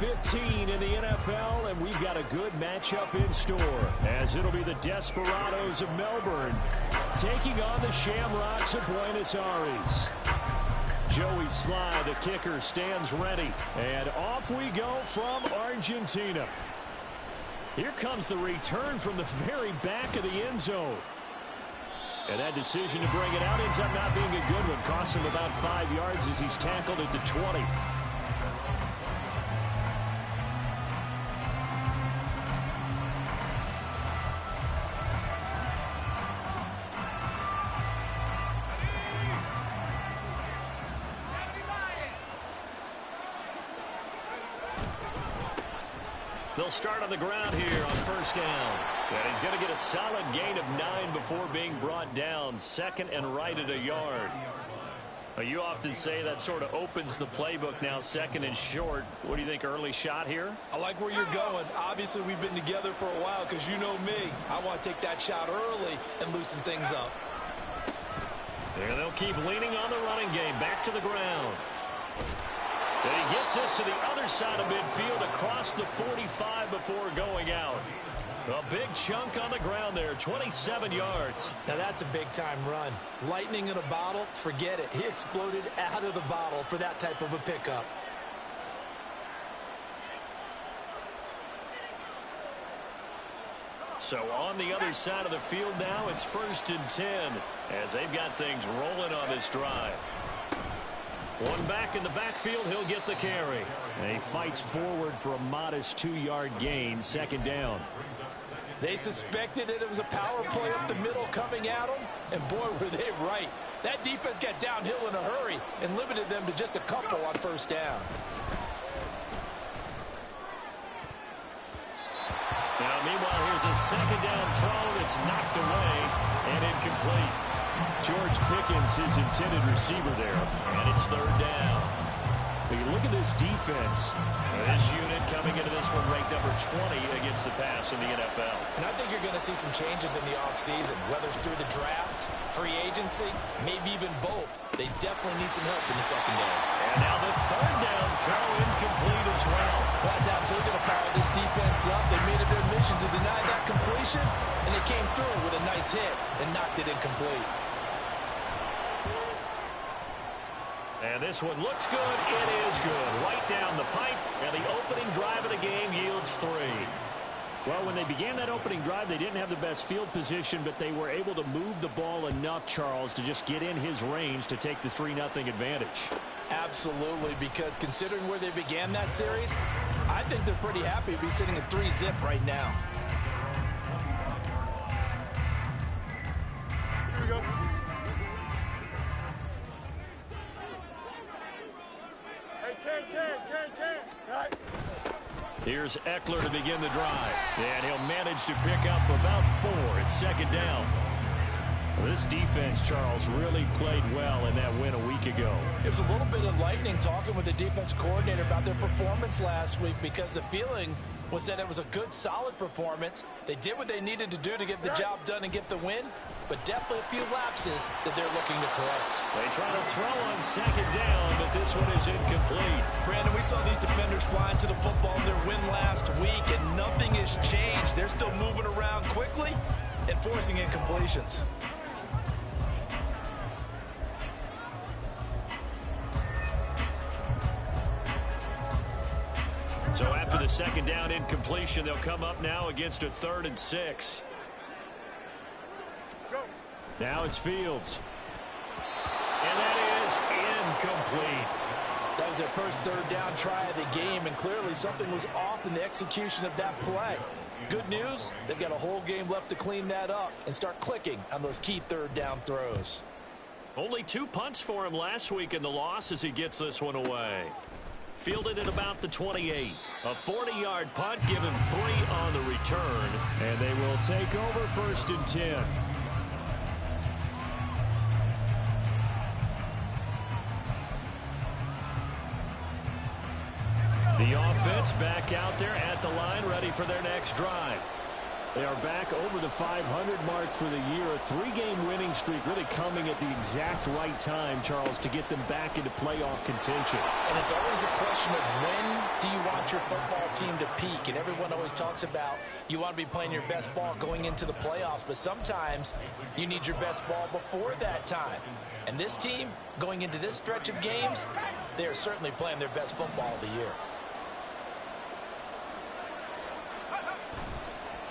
15 in the NFL, and we've got a good matchup in store, as it'll be the Desperados of Melbourne taking on the Shamrocks of Buenos Aires. Joey Sly, the kicker, stands ready, and off we go from Argentina. Here comes the return from the very back of the end zone. And that decision to bring it out ends up not being a good one. Costs him about 5 yards as he's tackled at the 20. They'll start on the ground here on first down. And he's going to get a solid gain of 9 before being brought down. Second and right at a yard. You often say that sort of opens the playbook now, second and short. What do you think, early shot here? I like where you're going. Obviously, we've been together for a while because you know me. I want to take that shot early and loosen things up. There they'll keep leaning on the running game. Back to the ground. And he gets us to the other side of midfield across the 45 before going out. A big chunk on the ground there, 27 yards. Now that's a big-time run. Lightning in a bottle, forget it. He exploded out of the bottle for that type of a pickup. So on the other side of the field now, it's first and 10 as they've got things rolling on this drive. One back in the backfield, he'll get the carry. And he fights forward for a modest 2-yard gain, second down. They suspected it was a power play up the middle coming at them, and boy, were they right. That defense got downhill in a hurry and limited them to just a couple on first down. Now, meanwhile, here's a second down throw. It's knocked away and incomplete. George Pickens, his intended receiver there, and it's third down. But you look at this defense. This unit coming into this one ranked number 20 against the pass in the NFL. And I think you're going to see some changes in the offseason, whether it's through the draft, free agency, maybe even both. They definitely need some help in the secondary. And now the third down throw incomplete as well. That's absolutely going to power this defense up. They made it their mission to deny that completion, and they came through with a nice hit and knocked it incomplete. And this one looks good. It is good. Right down the pipe. And the opening drive of the game yields 3. Well, when they began that opening drive, they didn't have the best field position, but they were able to move the ball enough, Charles, to just get in his range to take the 3-0 advantage. Absolutely, because considering where they began that series, I think they're pretty happy to be sitting at 3-zip right now. Here we go. Right. Here's Eckler to begin the drive. And he'll manage to pick up about 4. It's second down. This defense, Charles, really played well in that win a week ago. It was a little bit enlightening talking with the defense coordinator about their performance last week, because the feeling was that it was a good, solid performance. They did what they needed to do to get the job done and get the win, but definitely a few lapses that they're looking to correct. They try to throw on second down, but this one is incomplete. Brandon, we saw these defenders flying to the football in their win last week, and nothing has changed. They're still moving around quickly and forcing incompletions. So after the second down incompletion, they'll come up now against a 3rd and 6. Go. Now it's Fields. And that is incomplete. That was their first third down try of the game, and clearly something was off in the execution of that play. Good news, they've got a whole game left to clean that up and start clicking on those key third down throws. Only 2 punts for him last week in the loss as he gets this one away. Fielded at about the 28. A 40-yard punt, give him 3 on the return. And they will take over first and 10. The offense back out there at the line, ready for their next drive. They are back over the 500 mark for the year. A 3-game winning streak really coming at the exact right time, Charles, to get them back into playoff contention. And it's always a question of when do you want want your football team to peak, and everyone always talks about you want to be playing your best ball going into the playoffs, but sometimes you need your best ball before that time. And this team, going into this stretch of games, they are certainly playing their best football of the year.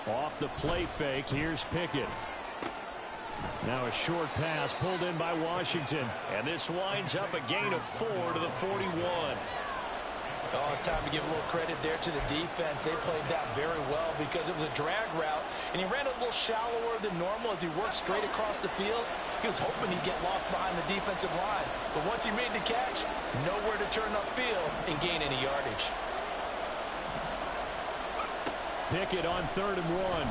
Off the play fake, here's Pickett. Now a short pass pulled in by Washington. And this winds up a gain of 4 to the 41. Oh, it's time to give a little credit there to the defense. They played that very well because it was a drag route, and he ran a little shallower than normal as he worked straight across the field. He was hoping he'd get lost behind the defensive line, but once he made the catch, nowhere to turn upfield and gain any yardage. Pickett on 3rd and 1.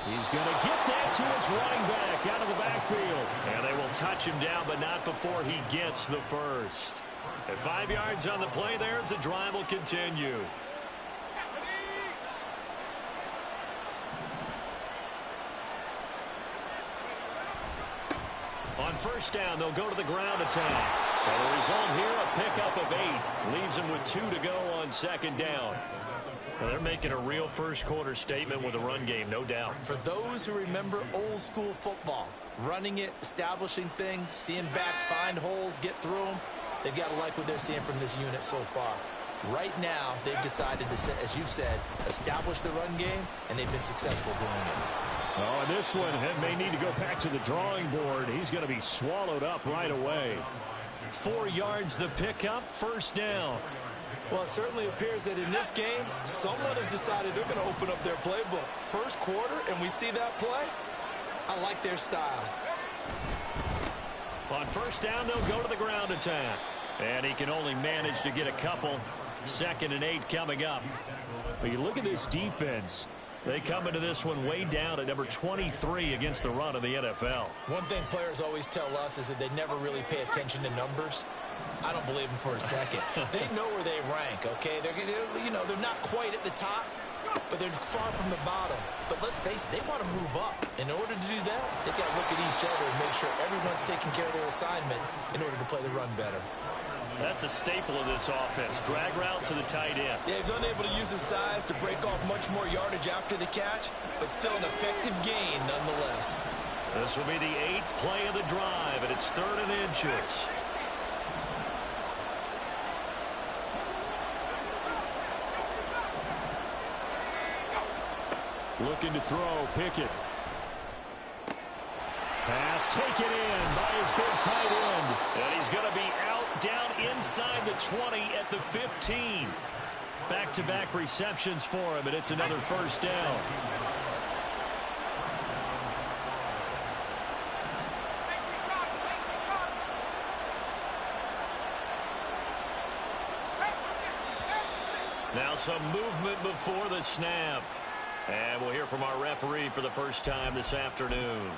He's going to get that to his running back out of the backfield. And they will touch him down, but not before he gets the first. At 5 yards on the play there, as the drive will continue. On 1st down, they'll go to the ground attack. And the result here, a pickup of 8. Leaves them with 2 to go on 2nd down. Well, they're making a real first-quarter statement with a run game, no doubt. For those who remember old-school football, running it, establishing things, seeing backs find holes, get through them, they've got to like what they're seeing from this unit so far. Right now, they've decided to, as you've said, establish the run game, and they've been successful doing it. Oh, and this one may need to go back to the drawing board. He's going to be swallowed up right away. 4 yards the pickup, 1st down. Well, it certainly appears that in this game, someone has decided they're going to open up their playbook. 1st quarter, and we see that play. I like their style. On 1st down, they'll go to the ground attack. And he can only manage to get a couple. 2nd and 8 coming up. But you look at this defense. They come into this one way down at number 23 against the run of the NFL. One thing players always tell us is that they never really pay attention to numbers. I don't believe them for a second. They know where they rank, okay? They're not quite at the top, but they're far from the bottom. But let's face it, they want to move up. In order to do that, they've got to look at each other and make sure everyone's taking care of their assignments in order to play the run better. That's a staple of this offense. Drag route to the tight end. Yeah, he's unable to use his size to break off much more yardage after the catch, but still an effective gain nonetheless. This will be the 8th play of the drive, and it's 3rd and inches. Looking to throw, Pickett. Pass taken in by his big tight end. And he's going to be out down inside the 20 at the 15. Back-to-back receptions for him, and it's another 1st down. Now some movement before the snap. And we'll hear from our referee for the first time this afternoon.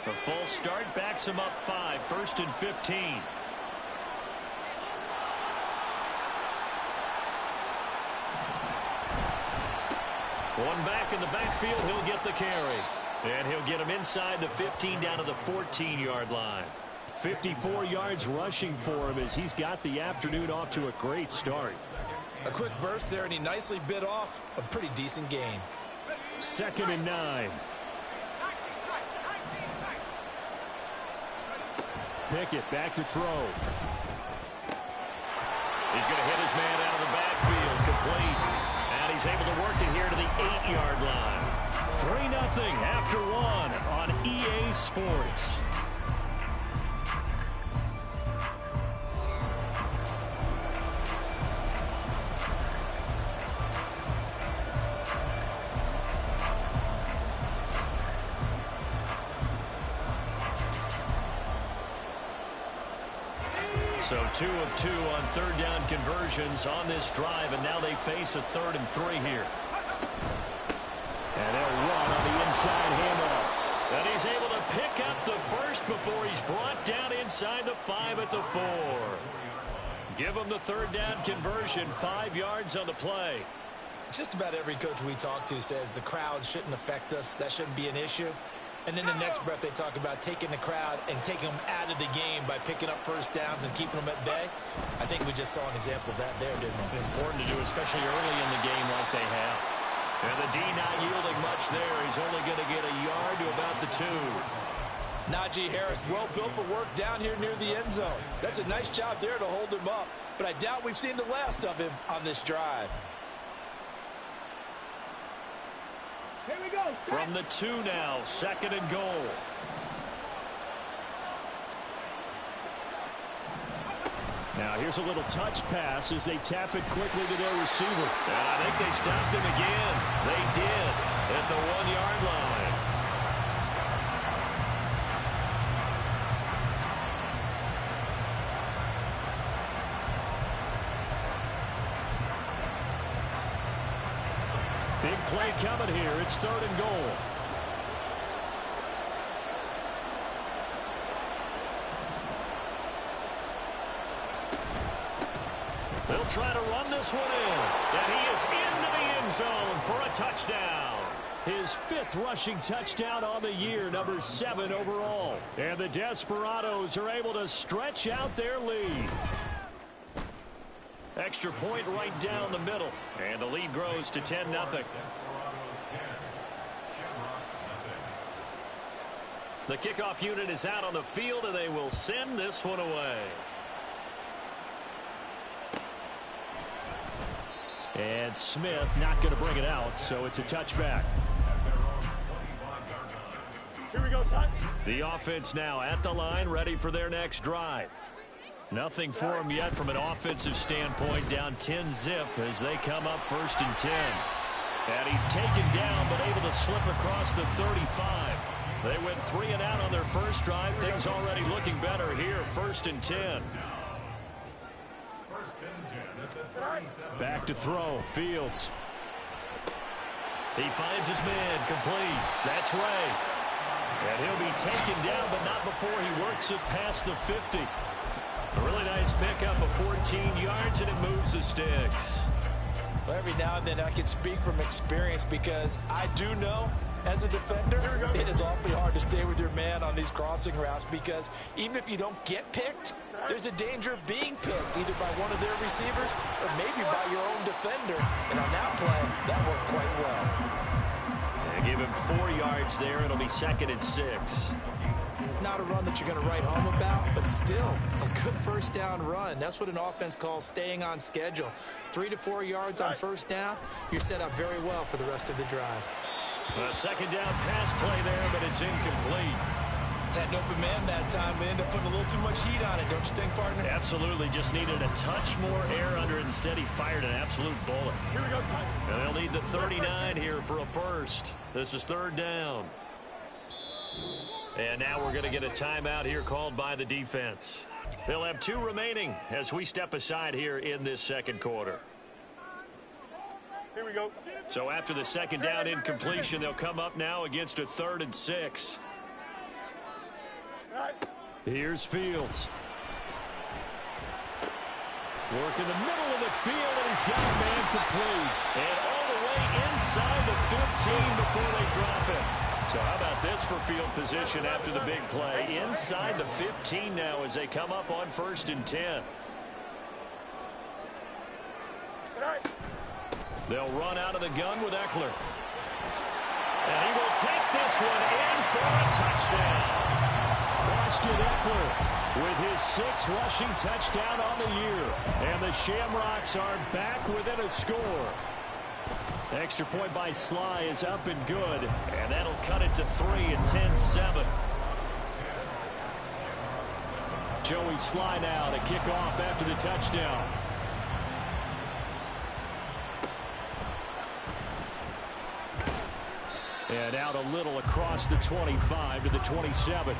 The full start backs him up 5, 1st and 15. One back in the backfield, he'll get the carry. And he'll get him inside the 15 down to the 14-yard line. 54 yards rushing for him as he's got the afternoon off to a great start. A quick burst there, and he nicely bit off a pretty decent gain. 2nd and 9. Pickett back to throw. He's going to hit his man out of the backfield, complete. And he's able to work it here to the 8-yard line. 3-0 after 1 on EA Sports. So 2 of 2 on 3rd down conversions on this drive, and now they face a 3rd and 3 here. And they'll run on the inside handoff. And he's able to pick up the first before he's brought down inside the 5 at the 4. Give him the 3rd down conversion, 5 yards on the play. Just about every coach we talk to says the crowd shouldn't affect us. That shouldn't be an issue. And in the next breath, they talk about taking the crowd and taking them out of the game by picking up first downs and keeping them at bay. I think we just saw an example of that there, didn't we? Important to do, especially early in the game like they have. And the D not yielding much there. He's only going to get a yard to about the 2. Najee Harris, well built for work down here near the end zone. That's a nice job there to hold him up. But I doubt we've seen the last of him on this drive. Here we go. From the 2 now, 2nd and goal. Now here's a little touch pass as they tap it quickly to their receiver. And I think they stopped him again. They did at the 1-yard line. Big play coming here. It's 3rd and goal. They'll try to run this one in. And he is into the end zone for a touchdown. His 5th rushing touchdown on the year, number 7 overall. And the Desperados are able to stretch out their lead. Extra point right down the middle. And the lead grows to 10-0. The kickoff unit is out on the field, and they will send this one away. And Smith not going to bring it out, so it's a touchback. Here we go, son. The offense now at the line, ready for their next drive. Nothing for them yet from an offensive standpoint, down 10-zip as they come up 1st and 10. And he's taken down, but able to slip across the 35. They went 3 and out on their first drive. Things already looking better here, 1st and 10. Back to throw, Fields. He finds his man, complete. That's Ray. And he'll be taken down, but not before he works it past the 50. A really nice pickup of 14 yards, and it moves the sticks. Well, every now and then I can speak from experience because I do know as a defender it is awfully hard to stay with your man on these crossing routes because even if you don't get picked, there's a danger of being picked either by one of their receivers or maybe by your own defender. And on that play, that worked quite well. They give him 4 yards there. It'll be 2nd and 6. Not a run that you're going to write home about, but still a good first down run. That's what an offense calls staying on schedule. 3 to 4 yards on first down, you're set up very well for the rest of the drive. A 2nd down pass play there, but it's incomplete. Had an open man that time. They ended up putting a little too much heat on it, don't you think, partner? Absolutely. Just needed a touch more air under it. Instead, he fired an absolute bullet. Here we go, son. And they'll need the 39 here for a first. This is 3rd down. And now we're going to get a timeout here called by the defense. They'll have 2 remaining as we step aside here in this 2nd quarter. Here we go. So after the 2nd down incompletion, they'll come up now against a 3rd and 6. Here's Fields. Work in the middle of the field, and he's got a man complete. And all the way inside the 15 before they drop it. So how about this for field position after the big play? Inside the 15 now as they come up on 1st and 10. They'll run out of the gun with Eckler. And he will take this one in for a touchdown. Austin Eckler with his 6th rushing touchdown on the year. And the Shamrocks are back within a score. Extra point by Sly is up and good. And that'll cut it to 3 and 10-7. Joey Sly now to kick off after the touchdown. And out a little across the 25 to the 27.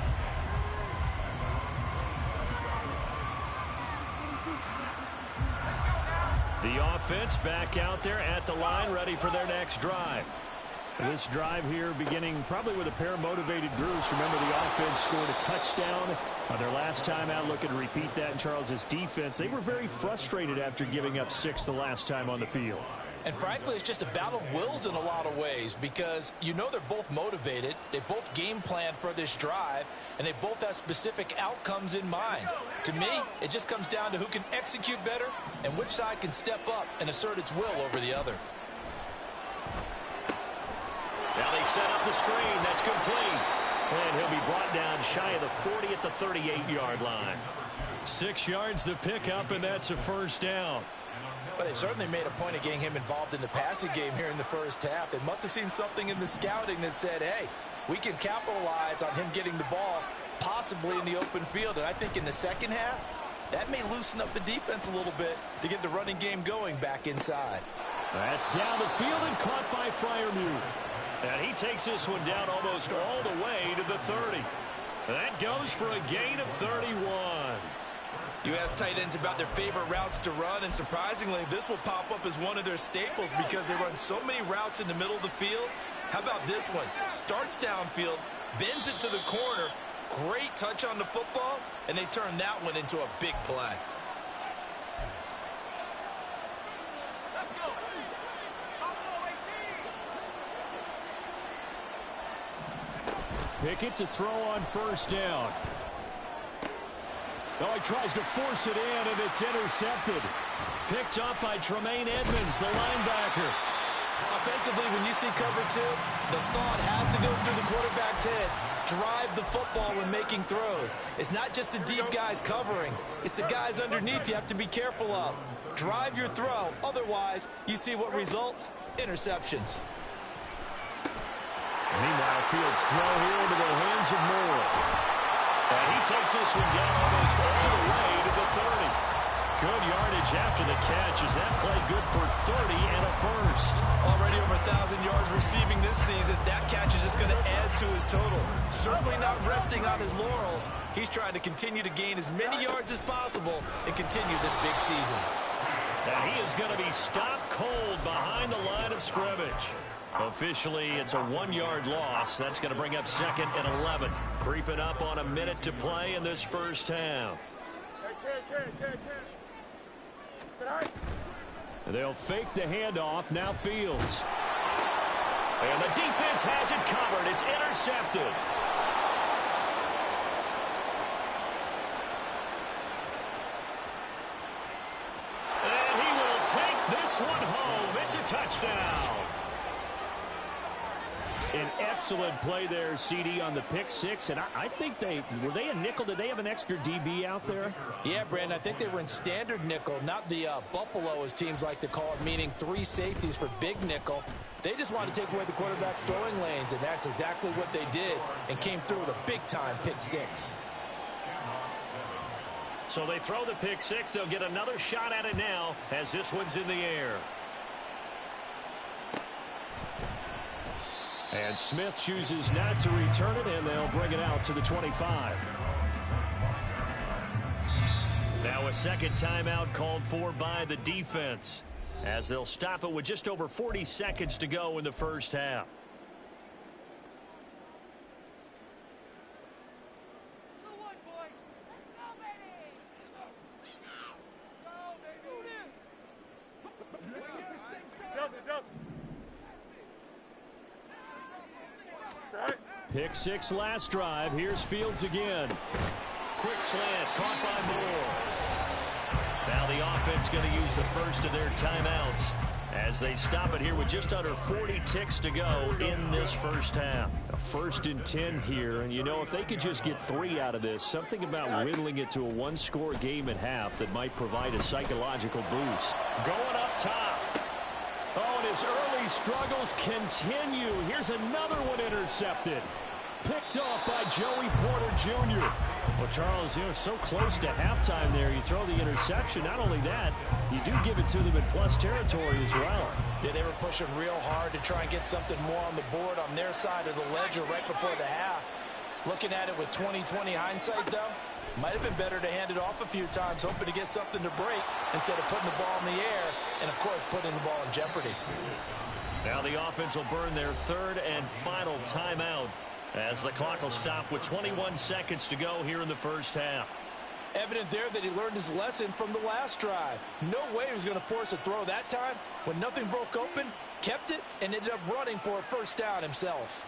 The offense back out there at the line, ready for their next drive. This drive here beginning probably with a pair of motivated groups. Remember, the offense scored a touchdown on their last time out. Looking to repeat that in Charles's defense. They were very frustrated after giving up 6 the last time on the field. And frankly, it's just a battle of wills in a lot of ways because you know they're both motivated. They both game plan for this drive, and they both have specific outcomes in mind. To me, it just comes down to who can execute better and which side can step up and assert its will over the other. Now they set up the screen. That's complete. And he'll be brought down shy of the 40 at the 38-yard line. 6 yards the pickup, and that's a first down. But they certainly made a point of getting him involved in the passing game here in the first half. They must have seen something in the scouting that said, hey, we can capitalize on him getting the ball possibly in the open field. And I think in the second half, that may loosen up the defense a little bit to get the running game going back inside. That's down the field and caught by Freiermuth. And he takes this one down almost all the way to the 30. That goes for a gain of 31. You ask tight ends about their favorite routes to run, and surprisingly, this will pop up as one of their staples because they run so many routes in the middle of the field. How about this one? Starts downfield, bends it to the corner, great touch on the football, and they turn that one into a big play. Pickett to throw on first down. Oh, he tries to force it in, and it's intercepted. Picked up by Tremaine Edmonds, the linebacker. Offensively, when you see cover two, the thought has to go through the quarterback's head. Drive the football when making throws. It's not just the deep guys covering. It's the guys underneath you have to be careful of. Drive your throw. Otherwise, you see what results? Interceptions. Meanwhile, Fields throw here into the hands of Moore. And he takes this one down almost all the way to the 30. Good yardage after the catch as that play good for 30 and a first. Already over 1,000 yards receiving this season. That catch is just going to add to his total. Certainly not resting on his laurels. He's trying to continue to gain as many yards as possible and continue this big season. And he is going to be stopped cold behind the line of scrimmage. Officially, it's a 1-yard loss. That's going to bring up second and 11. Creeping up on a minute to play in this first half. They'll fake the handoff. Now Fields. And the defense has it covered. It's intercepted. And he will take this one home. It's a touchdown. An excellent play there, CD, on the pick six. And I think were they a nickel? Did they have an extra DB out there? Yeah, Brandon, I think they were in standard nickel, not the Buffalo, as teams like to call it, meaning 3 safeties for big nickel. They just wanted to take away the quarterback's throwing lanes, and that's exactly what they did and came through with a big-time pick six. So they throw the pick six. They'll get another shot at it now as this one's in the air. And Smith chooses not to return it, and they'll bring it out to the 25. Now a second timeout called for by the defense, as they'll stop it with just over 40 seconds to go in the first half. Pick six last drive. Here's Fields again. Quick slant caught by Moore. Now the offense going to use the first of their timeouts as they stop it here with just under 40 ticks to go in this first half. A 1st and 10 here, and you know, if they could just get 3 out of this, something about whittling it to a 1-score game at half that might provide a psychological boost. Going up top. Oh, and his early struggles continue. Here's another one intercepted. Picked off by Joey Porter Jr. Well, Charles, so close to halftime there. You throw the interception. Not only that, you do give it to them in plus territory as well. Yeah, they were pushing real hard to try and get something more on the board on their side of the ledger right before the half. Looking at it with 20/20 hindsight, though, might have been better to hand it off a few times, hoping to get something to break instead of putting the ball in the air and, of course, putting the ball in jeopardy. Now the offense will burn their 3rd and final timeout as the clock will stop with 21 seconds to go here in the first half. Evident there that he learned his lesson from the last drive. No way he was going to force a throw that time. When nothing broke open, kept it, and ended up running for a first down himself.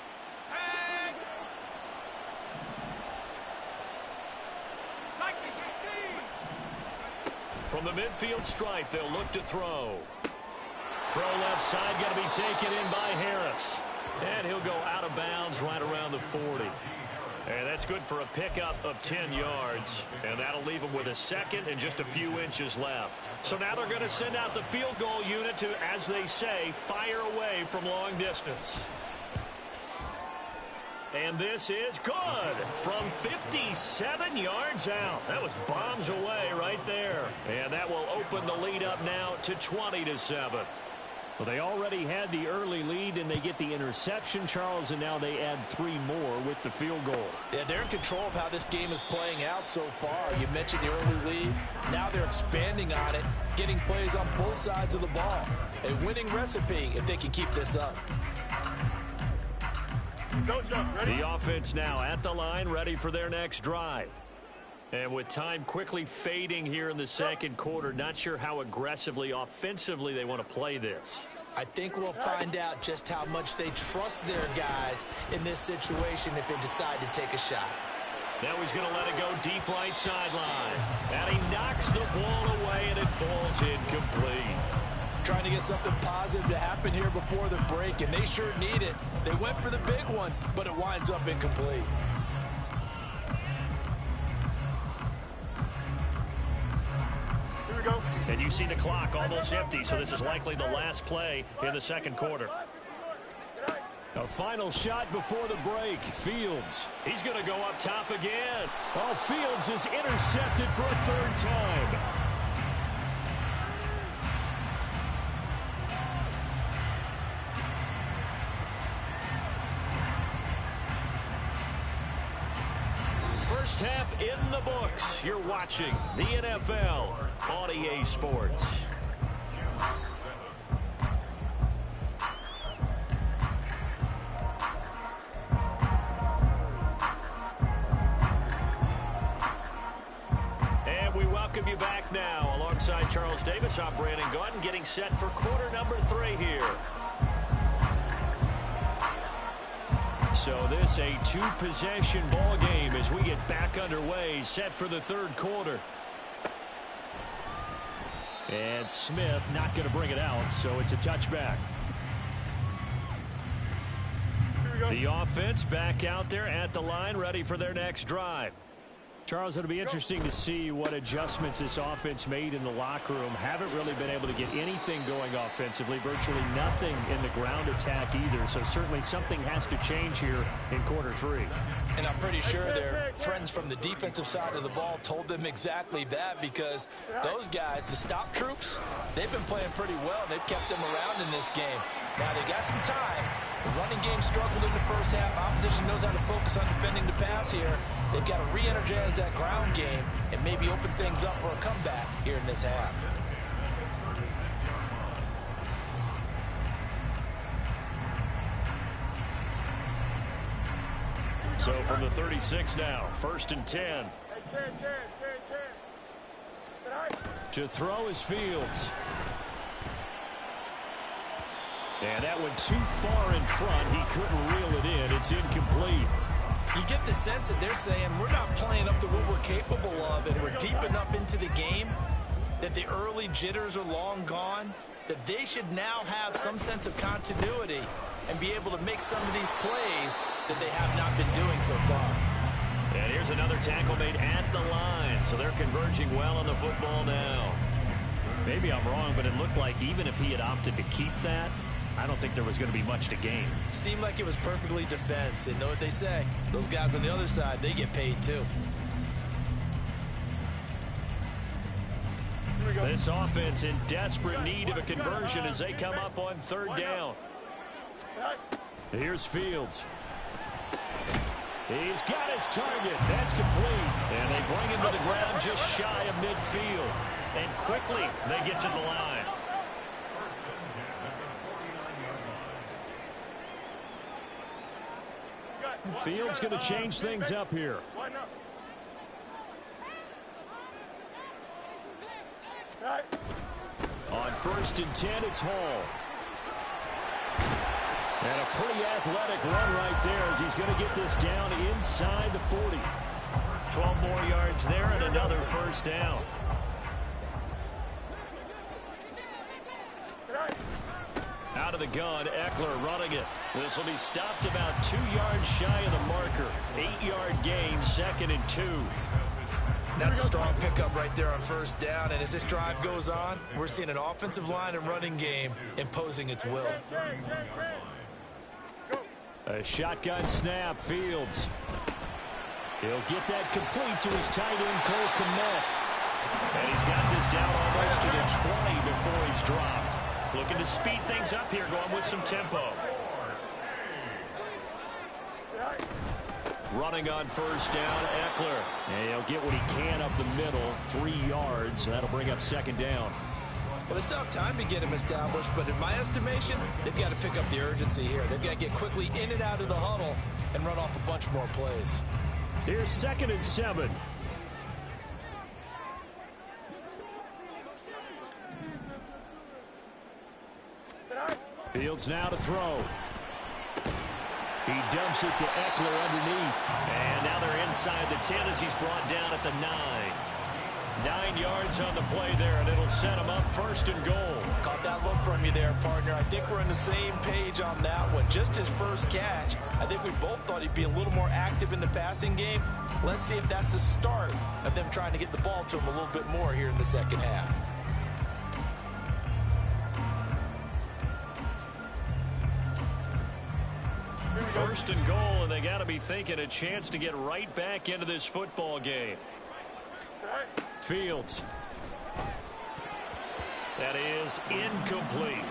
From the midfield stripe, they'll look to throw. Throw left side, going to be taken in by Harris. And he'll go out of bounds right around the 40. And that's good for a pickup of 10 yards. And that'll leave them with a second and just a few inches left. So now they're going to send out the field goal unit to, as they say, fire away from long distance. And this is good from 57 yards out. That was bombs away right there. And that will open the lead up now to 20-7. Well, they already had the early lead, and they get the interception, Charles, and now they add 3 more with the field goal. Yeah, they're in control of how this game is playing out so far. You mentioned the early lead. Now they're expanding on it, getting plays on both sides of the ball. A winning recipe if they can keep this up. Go, jump. Ready? The offense now at the line, ready for their next drive. And with time quickly fading here in the second quarter, not sure how aggressively, offensively they want to play this. I think we'll find out just how much they trust their guys in this situation if they decide to take a shot. Now he's going to let it go deep right sideline. And he knocks the ball away, and it falls incomplete. Trying to get something positive to happen here before the break, and they sure need it. They went for the big one, but it winds up incomplete. Here we go. And you see the clock almost empty, so this is likely the last play in the second quarter. A final shot before the break. Fields. He's going to go up top again. Oh, Fields is intercepted for a third time. First half in the books. You're watching the NFL on EA Sports. And we welcome you back now. Alongside Charles Davis, I'm Brandon Gordon, getting set for quarter number 3 here. So this a 2-possession ball game as we get back underway, set for the third quarter. And Smith not going to bring it out, so it's a touchback. The offense back out there at the line, ready for their next drive. Charles, it'll be interesting to see what adjustments this offense made in the locker room. Haven't really been able to get anything going offensively, virtually nothing in the ground attack either. So certainly something has to change here in quarter 3. And I'm pretty sure their friends from the defensive side of the ball told them exactly that, because those guys, the stop troops, they've been playing pretty well, and they've kept them around in this game. Now they got some time. The running game struggled in the first half. Opposition knows how to focus on defending the pass here. They've got to re-energize that ground game and maybe open things up for a comeback here in this half. So from the 36 now, 1st and 10. To throw is Fields. And that went too far in front. He couldn't reel it in. It's incomplete. You get the sense that they're saying we're not playing up to what we're capable of, and we're deep enough into the game that the early jitters are long gone, that they should now have some sense of continuity and be able to make some of these plays that they have not been doing so far. And here's another tackle made at the line, so they're converging well on the football now. Maybe I'm wrong, but it looked like even if he had opted to keep that, I don't think there was going to be much to gain. Seemed like it was perfectly defense. And know what they say? Those guys on the other side, they get paid too. This offense in desperate need of a conversion as they come up on 3rd down. Here's Fields. He's got his target. That's complete. And they bring him to the ground just shy of midfield. And quickly they get to the line. Fields going to change things up here. On 1st and 10, it's Hall. And a pretty athletic run right there as he's going to get this down inside the 40. 12 more yards there and another first down. Out of the gun, Eckler running it. This will be stopped about 2 yards shy of the marker. 8-yard gain, 2nd and 2. That's a strong pickup right there on first down. And as this drive goes on, we're seeing an offensive line and running game imposing its will. A shotgun snap, Fields. He'll get that complete to his tight end, Cole Kmet. And he's got this down almost to the 20 before he's dropped. Looking to speed things up here, going with some tempo. Running on first down, Eckler. And he'll get what he can up the middle, 3 yards. That'll bring up 2nd down. Well, they still have time to get him established, but in my estimation, they've got to pick up the urgency here. They've got to get quickly in and out of the huddle and run off a bunch more plays. Here's 2nd and 7. Fields now to throw. He dumps it to Eckler underneath. And now they're inside the 10 as he's brought down at the 9. 9 yards on the play there, and it'll set him up 1st and goal. Caught that look from you there, partner. I think we're on the same page on that one. Just his first catch. I think we both thought he'd be a little more active in the passing game. Let's see if that's the start of them trying to get the ball to him a little bit more here in the second half. First and goal, and they got to be thinking a chance to get right back into this football game. Fields. That is incomplete.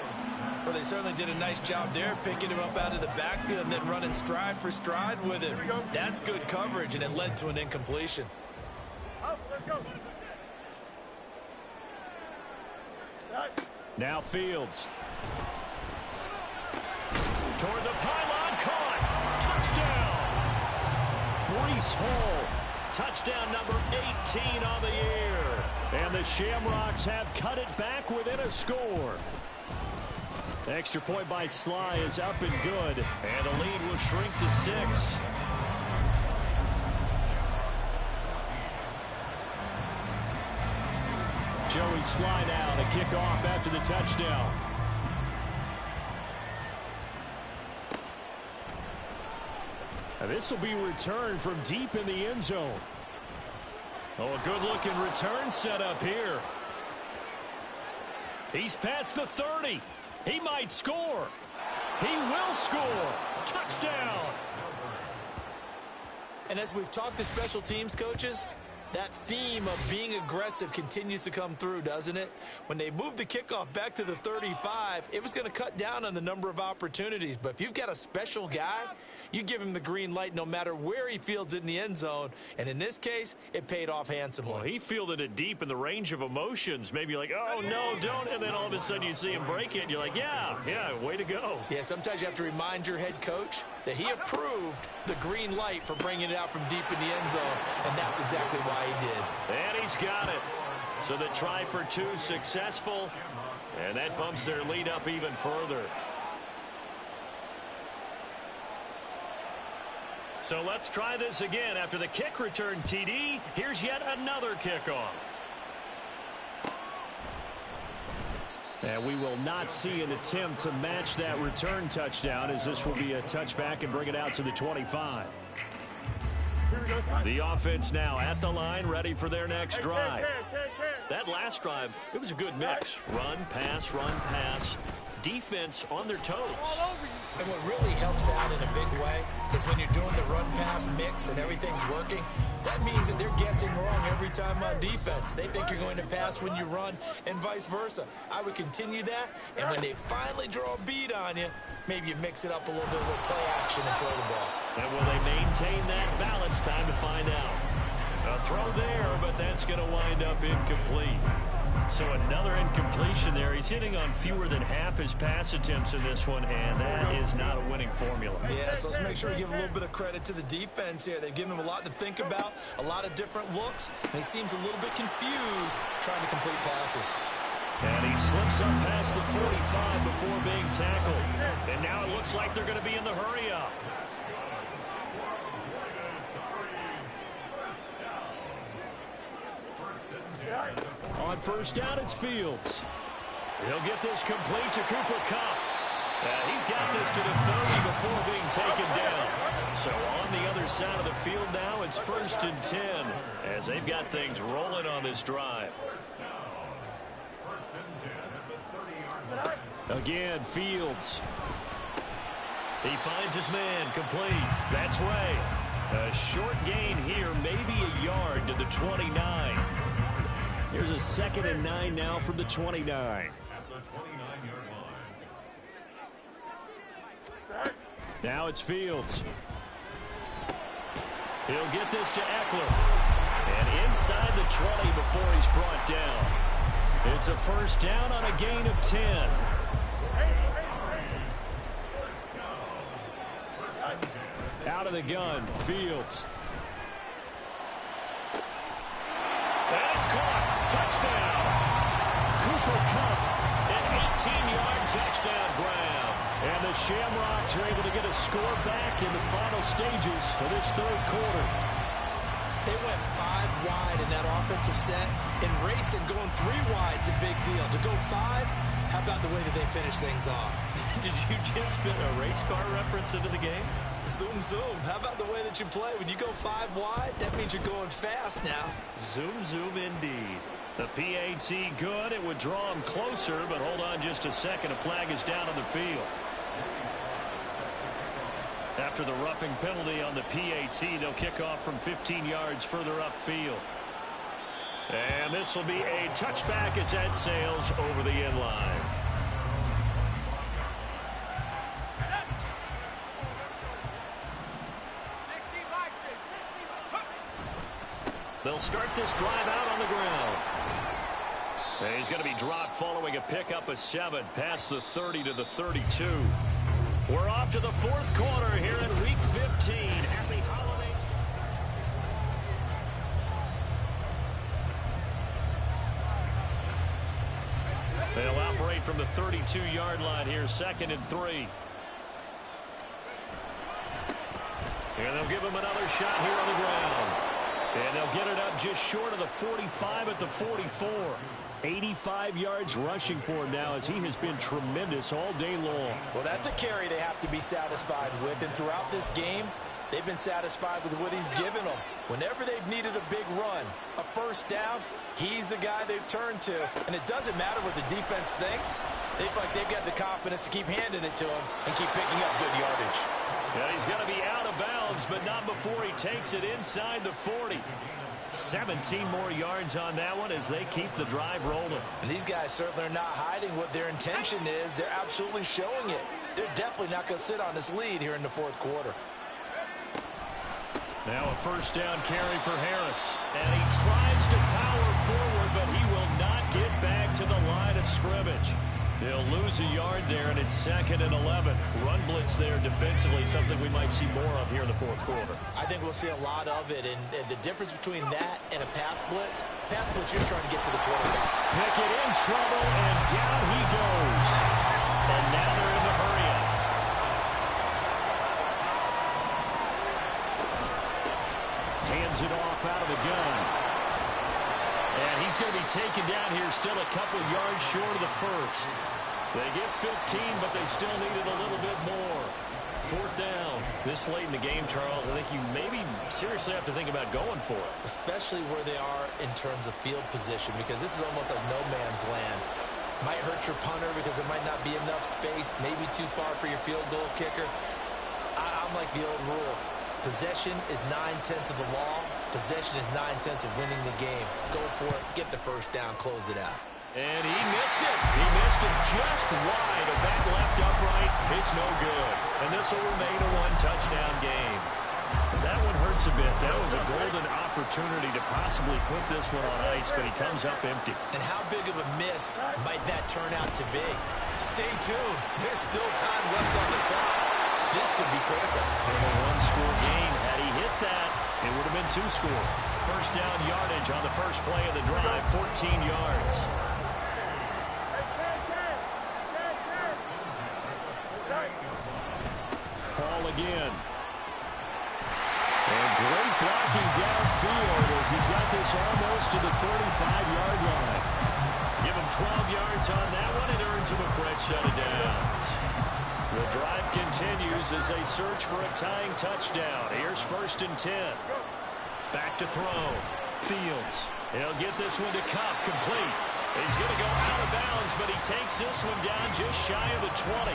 Well, they certainly did a nice job there, picking him up out of the backfield and then running stride for stride with him. That's good coverage, and it led to an incompletion. Now Fields. Toward the pylon, caught. Touchdown. Breece Hall. Touchdown number 18 on the year. And the Shamrocks have cut it back within a score. The extra point by Sly is up and good. And the lead will shrink to 6. Joey Sly now to kick off after the touchdown. Now this will be returned from deep in the end zone. Oh, a good-looking return set up here. He's past the 30. He might score. He will score. Touchdown. And as we've talked to special teams coaches, that theme of being aggressive continues to come through, doesn't it? When they moved the kickoff back to the 35, it was going to cut down on the number of opportunities. But if you've got a special guy, you give him the green light no matter where he fields it in the end zone. And in this case, it paid off handsomely. Well, he fielded it deep in the range of emotions. Maybe you're like, oh, no, don't. And then all of a sudden you see him break it, and you're like, yeah, way to go. Yeah, sometimes you have to remind your head coach that he approved the green light for bringing it out from deep in the end zone, and that's exactly why he did. And he's got it. So the try for 2 successful, and that bumps their lead up even further. So let's try this again. After the kick return TD, here's yet another kickoff. And we will not see an attempt to match that return touchdown, as this will be a touchback and bring it out to the 25. The offense now at the line, ready for their next drive. That last drive, it was a good mix. Run, pass. Defense on their toes. And what really helps out in a big way is when you're doing the run-pass mix and everything's working, that means that they're guessing wrong every time on defense. They think you're going to pass when you run and vice versa. I would continue that, and when they finally draw a beat on you, maybe you mix it up a little bit with play action and throw the ball. And will they maintain that balance? Time to find out. A throw there, but that's going to wind up incomplete. So another incompletion there. He's hitting on fewer than half his pass attempts in this one, and that is not a winning formula. Yeah, so let's make sure we give a little bit of credit to the defense here. They've given him a lot to think about, a lot of different looks, and he seems a little bit confused trying to complete passes. And he slips up past the 45 before being tackled. And now it looks like they're going to be in the hurry-up. On first down, it's Fields. He'll get this complete to Cooper Kupp. He's got this to the 30 before being taken down. So on the other side of the field now, it's 1st and 10 as they've got things rolling on this drive. Again, Fields. He finds his man complete. That's Ray. A short gain here, maybe a yard to the 29. Here's a 2nd and 9 now from the 29. At the 29-yard line. Now it's Fields. He'll get this to Eckler. And inside the 20 before he's brought down. It's a first down on a gain of 10. Out of the gun, Fields. And it's caught. Touchdown. Cooper Kupp, an 18-yard touchdown grab. And the Shamrocks are able to get a score back in the final stages of this 3rd quarter. They went 5 wide in that offensive set. And racing, going 3 wide's a big deal. To go 5, how about the way that they finish things off? Did you just fit a race car reference into the game? Zoom, zoom. How about the way that you play? When you go 5 wide, that means you're going fast now. Zoom, zoom indeed. The PAT good. It would draw him closer, but hold on just a second. A flag is down on the field. After the roughing penalty on the PAT, they'll kick off from 15 yards further upfield. And this will be a touchback as that sails over the end line. They'll start this drive out on the ground. And he's going to be dropped following a pickup of 7 past the 30 to the 32. We're off to the 4th quarter here in Week 15. Happy holidays. They'll operate from the 32-yard line here, 2nd and 3. And they'll give him another shot here on the ground. And they'll get it up just short of the 45 at the 44. 85 yards rushing for him now as he has been tremendous all day long. Well, that's a carry they have to be satisfied with. And throughout this game, they've been satisfied with what he's given them. Whenever they've needed a big run, a first down, he's the guy they've turned to. And it doesn't matter what the defense thinks. They feel like they've got the confidence to keep handing it to him and keep picking up good yardage. And he's going to be out of bounds, but not before he takes it inside the 40. 17 more yards on that one as they keep the drive rolling. And these guys certainly are not hiding what their intention is. They're absolutely showing it. They're definitely not going to sit on this lead here in the 4th quarter. Now a first down carry for Harris. And he tries to power forward, but he will not get back to the line of scrimmage. He'll lose a yard there, and it's 2nd and 11. Run blitz there defensively, something we might see more of here in the 4th quarter. I think we'll see a lot of it, and the difference between that and a pass blitz, you're trying to get to the quarterback. Pickett in trouble, and down he goes. And now they're in the hurry-up. Hands it off out of the gun. And he's going to be taken down here still a couple yards short of the first. They get 15, but they still needed a little bit more. 4th down. This late in the game, Charles, I think you maybe seriously have to think about going for it. Especially where they are in terms of field position, because this is almost like no man's land. Might hurt your punter because there might not be enough space, maybe too far for your field goal kicker. I'm like the old rule. Possession is 9/10 of the law. Possession is 9/10 of winning the game. Go for it. Get the first down. Close it out. And he missed it. He missed it just wide of that left upright. It's no good. And this will remain a 1-touchdown game. That one hurts a bit. That was a golden opportunity to possibly put this one on ice, but he comes up empty. And how big of a miss might that turn out to be? Stay tuned. There's still time left on the clock. This could be critical. Still a one-score game. Had he hit that, it would have been 2 scores. First down yardage on the first play of the drive, 14 yards. Paul again. And great blocking downfield as he's got this almost to the 35-yard line. Give him 12 yards on that one. It earns him a fresh set of downs. The drive continues as they search for a tying touchdown. Here's 1st and 10. Back to throw. Fields. He'll get this one to Cup, complete. He's going to go out of bounds, but he takes this one down just shy of the 20.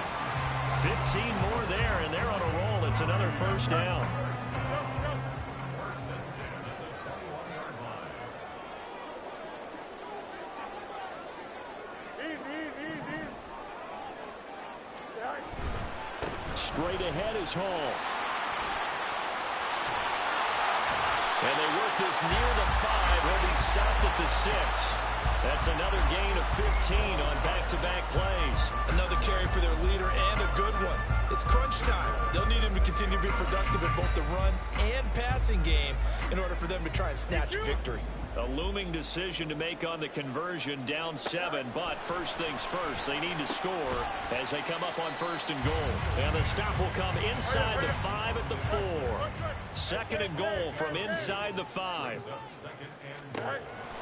15 more there, and they're on a roll. It's another first down. Straight ahead is Hall. And they work this near the 5. He'll be stopped at the 6. That's another gain of 15 on back-to-back plays. Another carry for their leader and a good one. It's crunch time. They'll need him to continue to be productive in both the run and passing game in order for them to try and snatch victory. A looming decision to make on the conversion, down 7, but first things first, they need to score as they come up on 1st and goal. And the stop will come inside the 5 at the 4. 2nd and goal from inside the 5.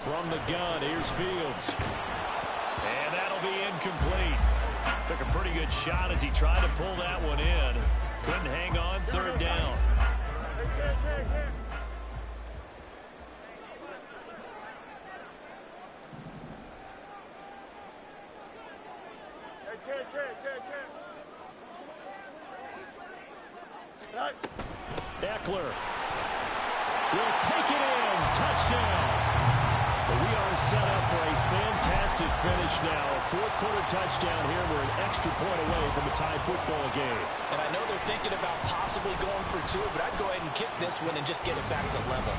From the gun, here's Fields. And that'll be incomplete. Took a pretty good shot as he tried to pull that one in. Couldn't hang on, 3rd down. Eckler will take it in. Touchdown. We are set up for a fantastic finish now. A 4th-quarter touchdown here. We're an extra point away from a tie football game. And I know they're thinking about possibly going for 2, but I'd go ahead and kick this one and just get it back to level.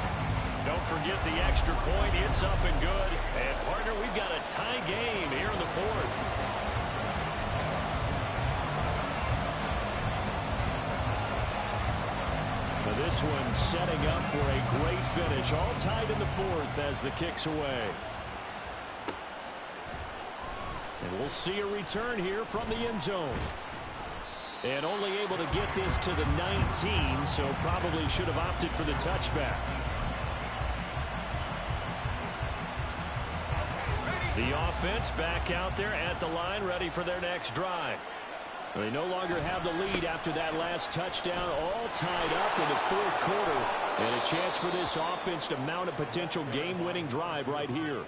Don't forget the extra point. It's up and good. And, partner, we've got a tie game here in the 4th. This one setting up for a great finish. All tied in the 4th as the kick's away. And we'll see a return here from the end zone. And only able to get this to the 19, so probably should have opted for the touchback. The offense back out there at the line, ready for their next drive. They no longer have the lead after that last touchdown, all tied up in the 4th quarter. And a chance for this offense to mount a potential game-winning drive right here.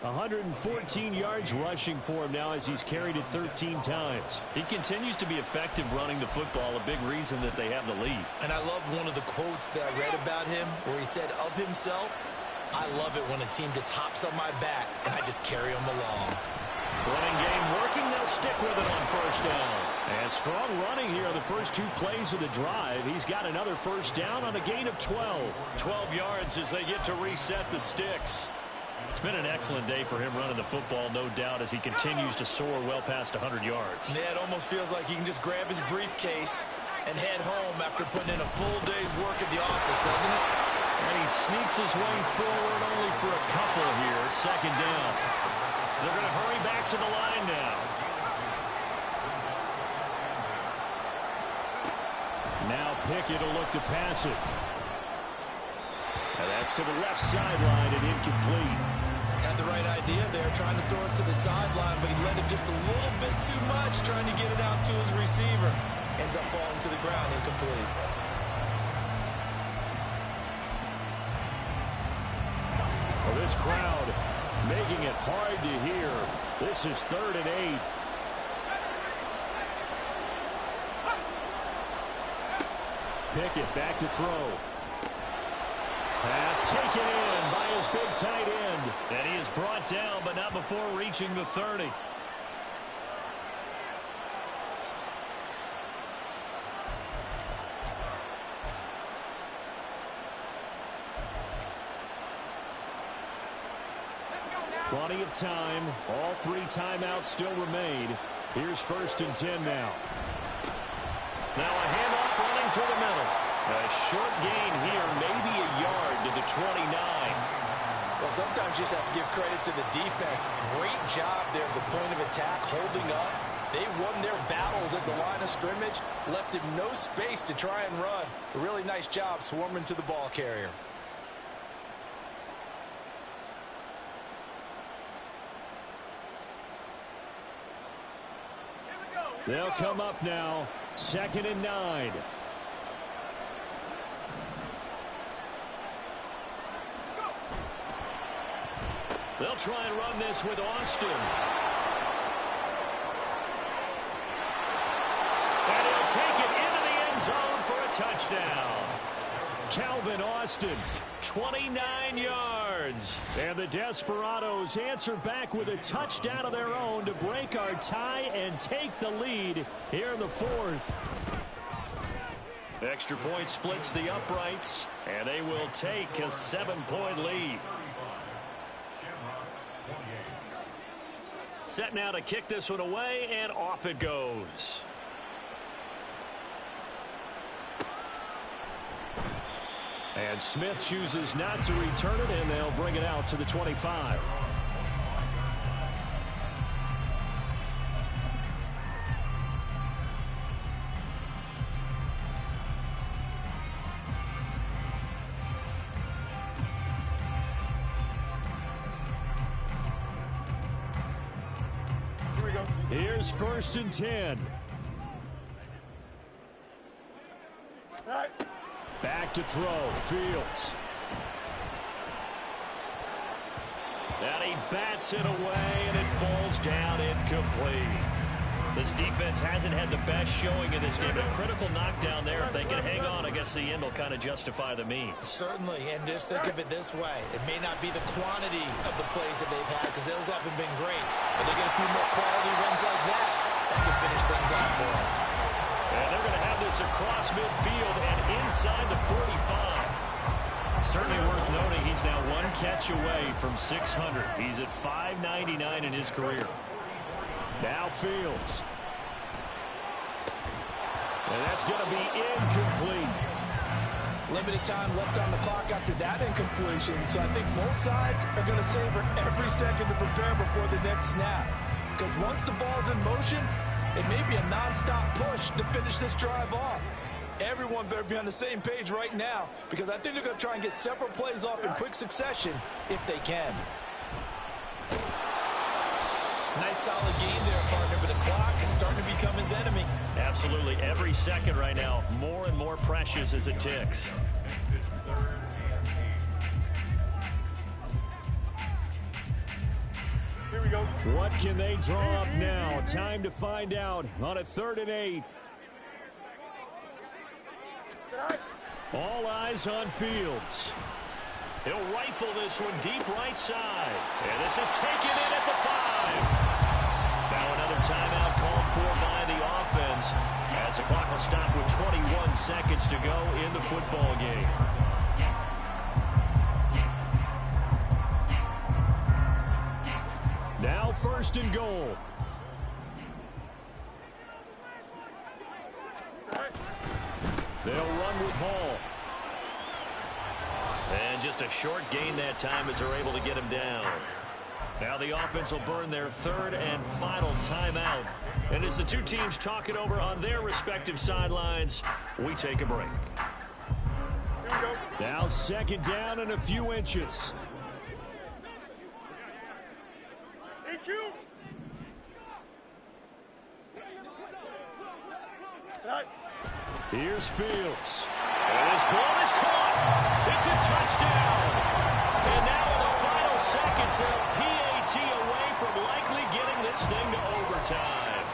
114 yards rushing for him now as he's carried it 13 times. He continues to be effective running the football, a big reason that they have the lead. And I love one of the quotes that I read about him where he said of himself, "I love it when a team just hops on my back and I just carry them along." Running game working, they'll stick with it on 1st down. And strong running here on the first 2 plays of the drive. He's got another 1st down on a gain of 12. 12 yards as they get to reset the sticks. It's been an excellent day for him running the football, no doubt, as he continues to soar well past 100 yards. Yeah, it almost feels like he can just grab his briefcase and head home after putting in a full day's work at the office, doesn't it? And he sneaks his way forward only for a couple here. 2nd down. They're going to hurry back to the line now. Now Pickett will look to pass it. And that's to the left sideline and incomplete. Had the right idea there, trying to throw it to the sideline, but he let it just a little bit too much, trying to get it out to his receiver. Ends up falling to the ground, incomplete. Well, this crowd making it hard to hear. This is 3rd and 8. Pickett back to throw. Pass taken in by his big tight end. And he is brought down, but not before reaching the 30. plenty of time. All 3 timeouts still remain. Here's 1st and 10 now. Now a handoff running through the middle. A short gain here, maybe a yard to the 29. Well, sometimes you just have to give credit to the defense. Great job there at the point of attack, holding up. They won their battles at the line of scrimmage, left him no space to try and run. A really nice job swarming to the ball carrier. They'll come up now. 2nd and 9. They'll try and run this with Austin. And he'll take it into the end zone for a touchdown. Calvin Austin, 29 yards. And the Desperados answer back with a touchdown of their own to break our tie and take the lead here in the 4th. Extra point splits the uprights, and they will take a 7-point lead. Set now to kick this one away, and off it goes. And Smith chooses not to return it, and they'll bring it out to the 25. Here's 1st and 10. Right. Back to throw. Fields. And he bats it away, and it falls down incomplete. This defense hasn't had the best showing in this game. A critical knockdown there. If they can hang on, I guess the end will kind of justify the means. Certainly, and just think of it this way. It may not be the quantity of the plays that they've had, because those haven't been great. But they get a few more quality runs like that can finish things off for them. And they're going to have this across midfield and inside the 45. Certainly worth noting he's now 1 catch away from 600. He's at 599 in his career. Now Fields. And that's going to be incomplete. Limited time left on the clock after that incompletion. So I think both sides are going to savor every second to prepare before the next snap. Because once the ball's in motion, it may be a nonstop push to finish this drive off. Everyone better be on the same page right now, because I think they're going to try and get several plays off in quick succession if they can. Nice solid gain there, partner, but the clock is starting to become his enemy. Absolutely. Every second right now, more and more precious as it ticks. Here we go. What can they draw up now? Time to find out on a 3rd and 8. All eyes on Fields. He'll rifle this one deep right side. And this is taken in at the 5. Now another timeout called for by the offense, as the clock will stop with 21 seconds to go in the football game. Now 1st and goal. They'll run with Hall. And just a short gain that time as they're able to get him down. Now the offense will burn their 3rd and final timeout. And as the two teams talk it over on their respective sidelines, we take a break. Here we go. Now 2nd down and a few inches. EQ. Right. Here's Fields. And his ball is caught. It's a touchdown. And now in the final seconds, they'll PAT away from likely getting this thing to overtime.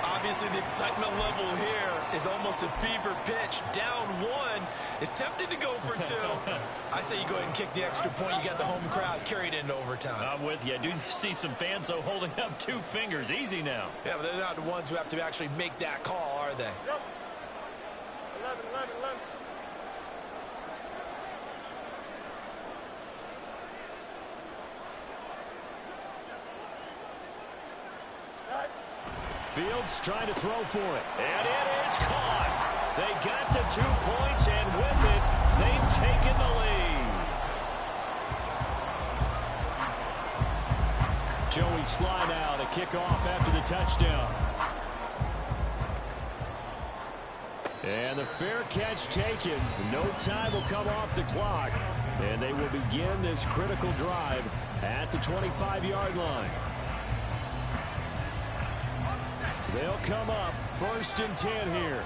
Obviously, the excitement level here is almost a fever pitch. Down 1 is tempted to go for 2. I say you go ahead and kick the extra point. You got the home crowd carried into overtime. I'm with you. I do see some fans, though, holding up 2 fingers. Easy now. Yeah, but they're not the ones who have to actually make that call, are they? Yep. 11. Fields trying to throw for it. And it is caught. They got the 2 points, and with it, they've taken the lead. Joey Sly now to kick off after the touchdown. And the fair catch taken. No time will come off the clock. And they will begin this critical drive at the 25-yard line. They'll come up 1st and 10 here.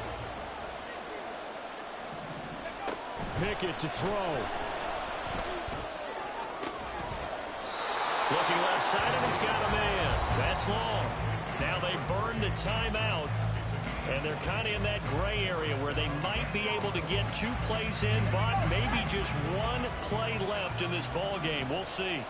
Pickett to throw. Looking left side, and he's got a man. That's long. Now they burn the timeout, and they're kind of in that gray area where they might be able to get 2 plays in, but maybe just 1 play left in this ball game. We'll see.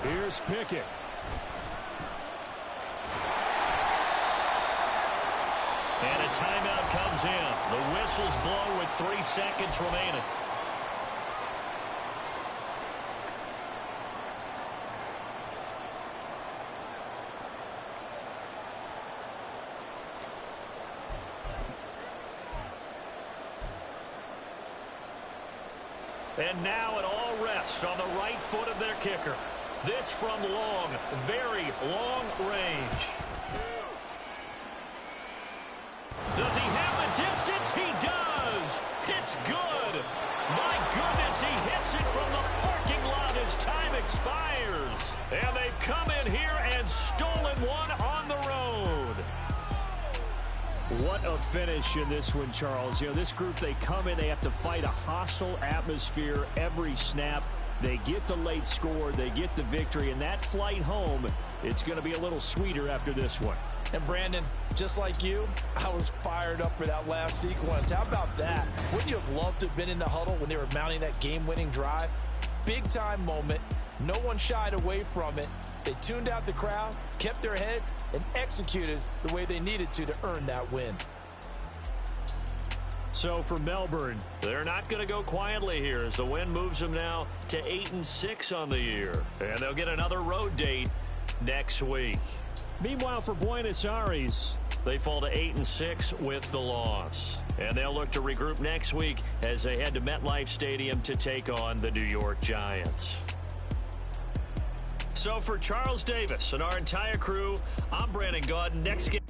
Here's Pickett. And a timeout comes in. The whistles blow with 3 seconds remaining. And now it all rests on the right foot of their kicker. This from long, very long range. Does he have the distance? He does. It's good. My goodness, he hits it from the parking lot as time expires. And they've come in here and stolen one on the road. What a finish in this one, Charles. You know, this group, they come in, they have to fight a hostile atmosphere every snap. They get the late score, they get the victory, and that flight home, it's going to be a little sweeter after this one. And Brandon, just like you, I was fired up for that last sequence. How about that? Wouldn't you have loved to have been in the huddle when they were mounting that game-winning drive? Big-time moment. No one shied away from it. They tuned out the crowd, kept their heads, and executed the way they needed to earn that win. So for Melbourne, they're not going to go quietly here as the win moves them now to 8-6 on the year. And they'll get another road date next week. Meanwhile, for Buenos Aires, they fall to 8-6 with the loss. And they'll look to regroup next week as they head to MetLife Stadium to take on the New York Giants. So for Charles Davis and our entire crew, I'm Brandon Gaudin. Next game.